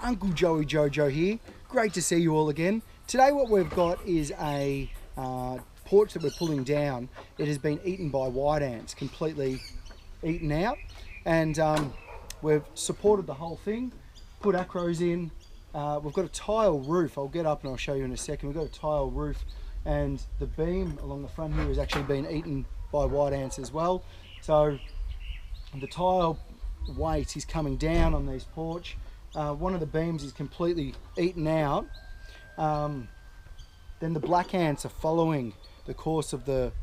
Uncle Joey Jojo here. Great to see you all again. Today what we've got is a porch that we're pulling down. It has been eaten by white ants, completely eaten out. And we've supported the whole thing, put acros in. We've got a tile roof. I'll get up and I'll show you in a second. We've got a tile roof, and the beam along the front here has actually been eaten by white ants as well. So the tile weight is coming down on this porch. One of the beams is completely eaten out. Then the black ants are following the course of the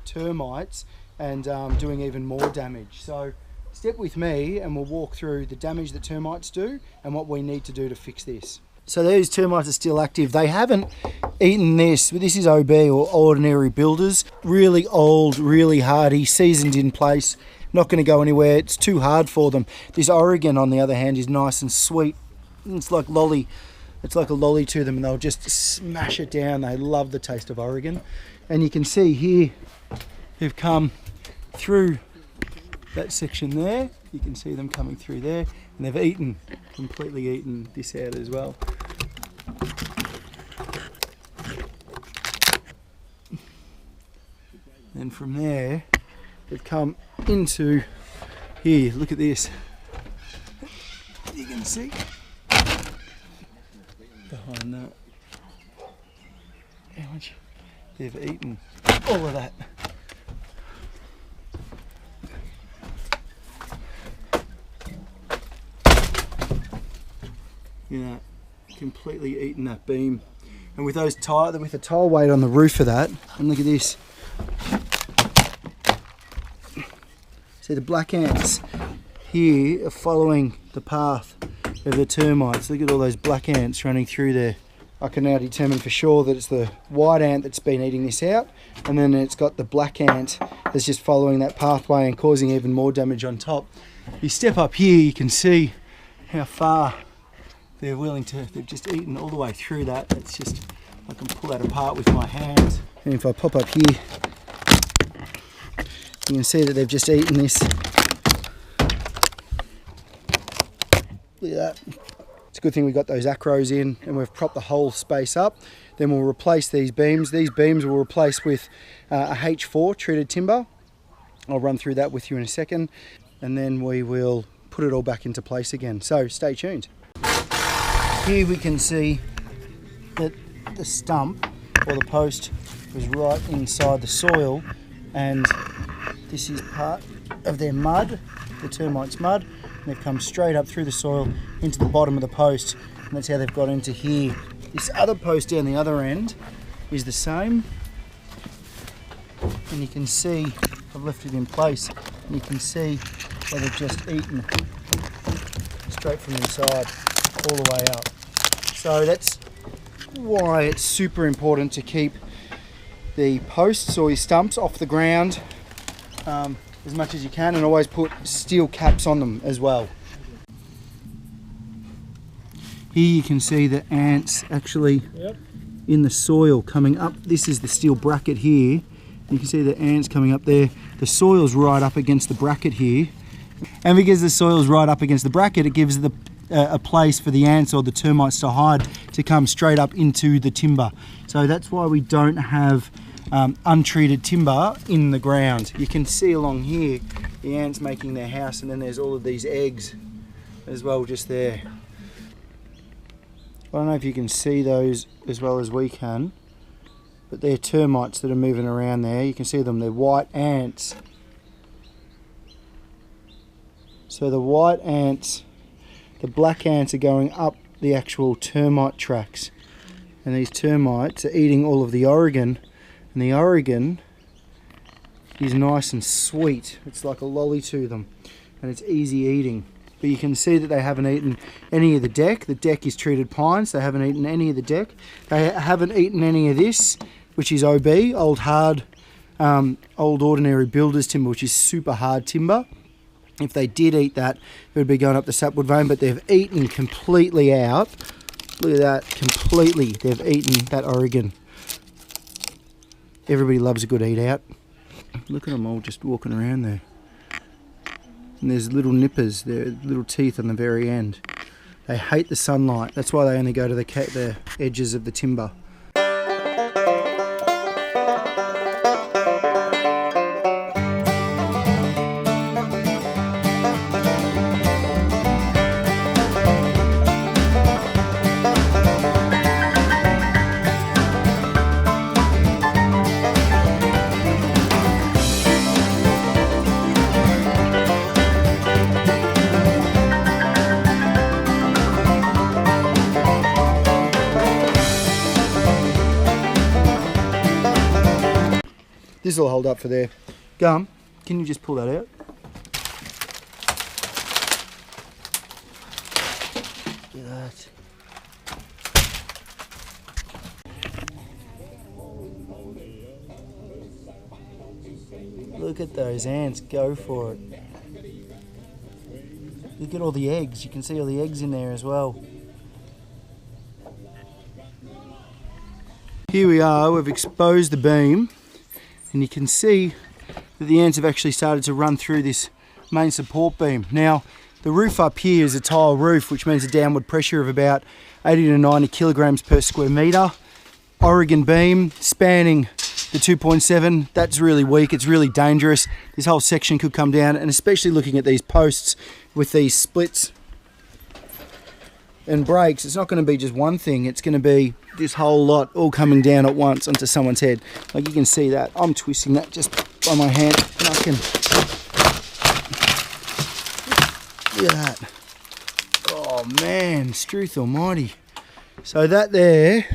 termites and doing even more damage. So step with me and we'll walk through the damage that termites do and what we need to do to fix this. So these termites are still active. They haven't eaten this, but this is OB, or ordinary builders. Really old, really hardy, seasoned in place. Not going to go anywhere. It's too hard for them. This Oregon, on the other hand, is nice and sweet. It's like lolly. It's like a lolly to them, and they'll just smash it down. They love the taste of Oregon. And you can see here, they've come through that section there. You can see them coming through there, and they've completely eaten this out as well. And from there, they've come into here. Look at this. You can see behind that how much they've eaten all of that. You know, completely eaten that beam. And with those with the tile weight on the roof of that, and look at this. See, the black ants here are following the path of the termites. Look at all those black ants running through there. I can now determine for sure that it's the white ant that's been eating this out, and then it's got the black ant that's just following that pathway and causing even more damage on top. You step up here, you can see how far they're willing to. They've just eaten all the way through that. It's just, I can pull that apart with my hands. And if I pop up here, you can see that they've just eaten this. Look at that. It's a good thing we got those acros in and we've propped the whole space up. Then we'll replace these beams. These beams we'll replace with a H4 treated timber. I'll run through that with you in a second. And then we will put it all back into place again. So stay tuned. Here we can see that the stump or the post was right inside the soil, and this is part of their mud, the termites' mud, and they've come straight up through the soil into the bottom of the post, and that's how they've got into here. This other post down the other end is the same, and you can see, I've left it in place, and you can see how they've just eaten straight from inside all the way up. So that's why it's super important to keep the posts or your stumps off the ground as much as you can, and always put steel caps on them as well. Here you can see the ants actually in the soil coming up. This is the steel bracket here. You can see the ants coming up there. The soil's right up against the bracket here. And because the soil's right up against the bracket, it gives a place for the ants or the termites to hide, to come straight up into the timber. So that's why we don't have untreated timber in the ground. You can see along here the ants making their house, and then there's all of these eggs as well just there. I don't know if you can see those as well as we can, but they're termites that are moving around there. You can see them, they're white ants. So the white ants, the black ants are going up the actual termite tracks, and these termites are eating all of the Oregon, and the Oregon is nice and sweet. It's like a lolly to them, and it's easy eating. But you can see that they haven't eaten any of the deck. The deck is treated pine, so they haven't eaten any of the deck. They haven't eaten any of this, which is OB, old hard, old ordinary builder's timber, which is super hard timber. If they did eat that, it would be going up the sapwood vein, but they've eaten completely out. Look at that, completely. They've eaten that Oregon. Everybody loves a good eat out. Look at them all just walking around there. And there's little nippers, there, little teeth on the very end. They hate the sunlight. That's why they only go to the edges of the timber. This will hold up for there. Gum, can you just pull that out? Look at that. Look at those ants, go for it. Look at all the eggs, you can see all the eggs in there as well. Here we are, we've exposed the beam. And you can see that the ants have actually started to run through this main support beam. Now, the roof up here is a tile roof, which means a downward pressure of about 80 to 90 kilograms per square metre. Oregon beam spanning the 2.7, that's really weak, it's really dangerous. This whole section could come down, and especially looking at these posts with these splits and breaks, it's not going to be just one thing, it's going to be this whole lot all coming down at once onto someone's head. Like you can see that. I'm twisting that just by my hand, and I can... Look at that. Oh man, Struth almighty. So that there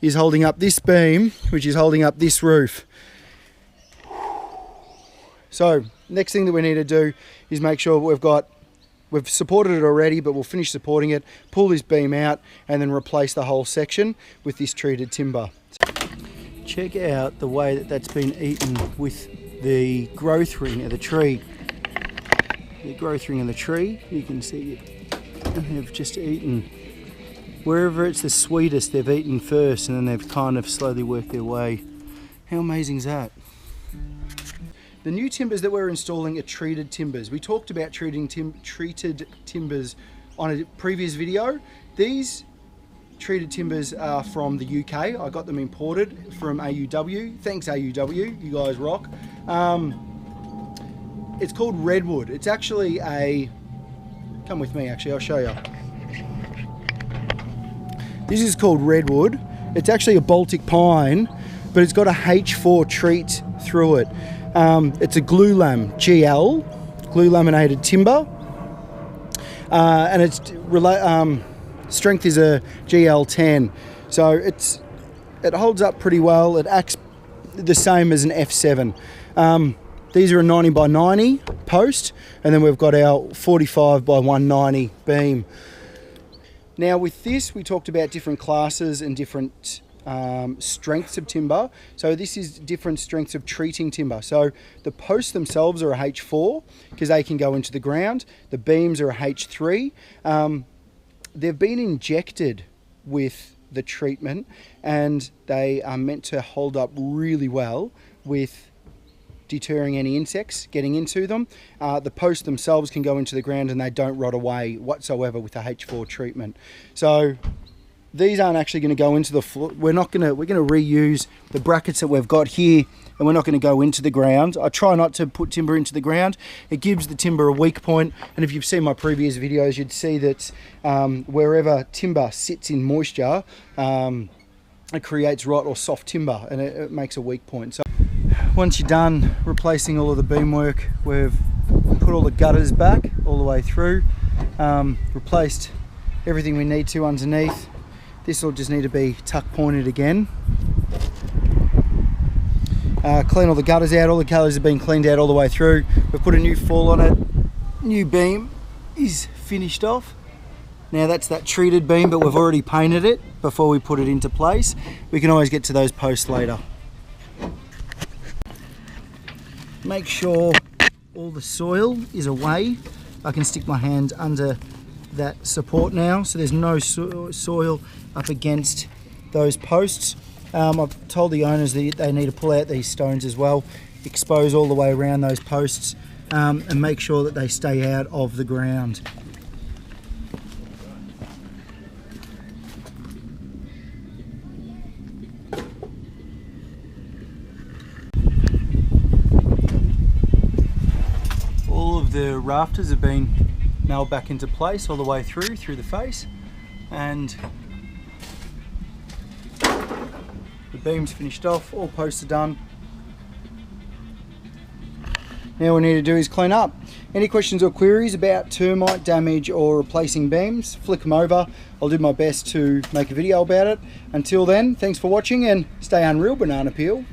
is holding up this beam, which is holding up this roof. So next thing that we need to do is make sure we've supported it already, but we'll finish supporting it, pull this beam out, and then replace the whole section with this treated timber. Check out the way that that's been eaten with the growth ring of the tree. The growth ring of the tree, you can see it. They've just eaten. Wherever it's the sweetest, they've eaten first, and then they've kind of slowly worked their way. How amazing is that? The new timbers that we're installing are treated timbers. We talked about treated timbers on a previous video. These treated timbers are from the UK. I got them imported from AUW. Thanks AUW, you guys rock. It's called redwood. It's actually a, come with me actually, I'll show you. This is called redwood. It's actually a Baltic pine, but it's got a H4 treat through it. It's a glulam, GL, glue laminated timber, and its strength is a GL10, so it holds up pretty well. It acts the same as an F7. These are a 90 by 90 post, and then we've got our 45 by 190 beam. Now with this, we talked about different classes and different strengths of timber. So this is different strengths of treating timber. So the posts themselves are a H4 because they can go into the ground. The beams are a H3. They've been injected with the treatment, and they are meant to hold up really well with deterring any insects getting into them. The posts themselves can go into the ground and they don't rot away whatsoever with the H4 treatment. So these aren't actually going to go into the floor. We're going to reuse the brackets that we've got here, and we're not going to go into the ground. I try not to put timber into the ground. It gives the timber a weak point, and if you've seen my previous videos, you'd see that wherever timber sits in moisture, it creates rot or soft timber, and it makes a weak point. So once you're done replacing all of the beamwork, we've put all the gutters back all the way through, replaced everything we need to underneath. This will just need to be tuck pointed again. Clean all the gutters out. All the gutters have been cleaned out all the way through. We've put a new fall on it. New beam is finished off. Now that's that treated beam, but we've already painted it before we put it into place. We can always get to those posts later. Make sure all the soil is away. I can stick my hand under that support now, so there's no soil up against those posts. I've told the owners that they need to pull out these stones as well, expose all the way around those posts, and make sure that they stay out of the ground. the rafters have been nailed back into place all the way through the face, and the beams finished off, all posts are done. Now what we need to do is clean up. Any questions or queries about termite damage or replacing beams, flick them over. I'll do my best to make a video about it. Until then, thanks for watching and stay unreal, banana peel.